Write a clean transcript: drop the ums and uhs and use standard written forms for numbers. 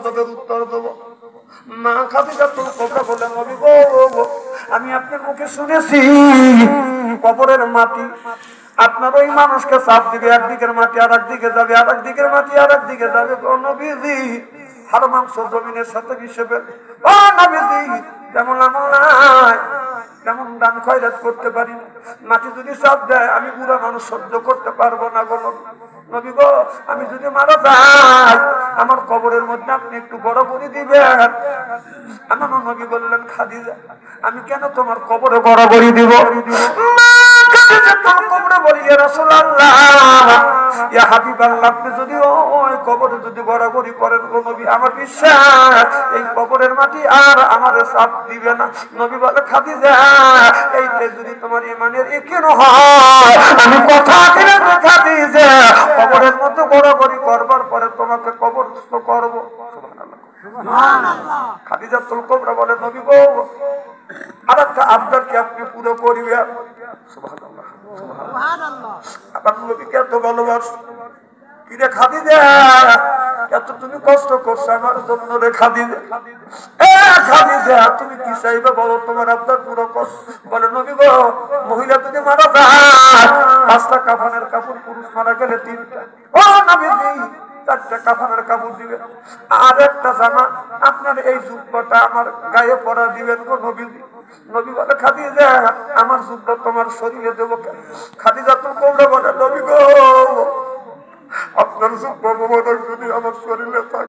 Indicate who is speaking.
Speaker 1: তোদের উত্তর দেবো। মা খাদিজাতুল কুবরা বললেন, নবী গো, আমি আপনার মুখে শুনেছি কবরের মাটি আপনার ওই মানুষকে চাপ দিবে, একদিকের মাটি আর একদিকে যাবে, আর একদিকের মাটি আর একদিকে যাবে। ও নবীজি, হাড় মাংস জমিনের সাথে মিশবে। ও নবীজি, যেমন আমল নাই তেমন দান খয়রাত করতে পারি না। মাটি যদি চাপ দেয় আমি বুড়া মানুষ সহ্য করতে পারবো না গো নবী গো, আমি যদি মারা যাই আমার কবরের মধ্যে আপনি একটু বড় করে দিবেন। আমার নবী বললেন, খাদিজা, আমি কেন তোমার কবরে বড় করে দিব? কবরে বলি, ইয়া রাসূলুল্লাহ, ইয়া হাবিবাল্লাহ, আপনি যদি ওই কবরে যদি গড়াগড়ি করেন গো নবী, আমার বিশ্বাস এই কবরের মাটি আর আমার চাপ দিবে না। নবী বলে, খাদিজা, এইটা যদি তোমার ঈমানের ইকিন হয়, আমি কথা দিলে খাদিজা কবরের মধ্যে গড়াগড়ি করবার পরে তোমাকে কবরস্থ করব। সুবহানাল্লাহ, সুবহানাল্লাহ। খাদিজাতুল কুবরা বলে, নবী গো, আরেকটা আবদার কি আপনি পুরো করিবেন? সুবহানাল্লাহ, সুবহানাল্লাহ। আমার নবীকে এত ভালোবাসো, কি রে খাদিজা, এত তুমি কষ্ট করছো আমার জন্য রে খাদিজা। এ খাদিজা, তুমি কি চাইবে বলো, তোমার আবদার পুরো কর। বলে, নবী গো, মহিলা যদি মারা যায় 5টা কাফনের কাপড়, পুরুষ মারা গেলে 3টা। ও নবীজি, 4টা কাফনের কাপড় দিবেন, আর একটা জামা আপনার এই জুব্বাটা আমার গায়ে পরা দিবেন গো নবীজি। নবী বলে, খাদিজা, আমার জুব্বা তোমার শরীরে দেবো কেন? খাদিজাতুল কুবরা বলে, নবী গো, আপনার জুব্বা মোবারক যদি আমার শরীরে থাকে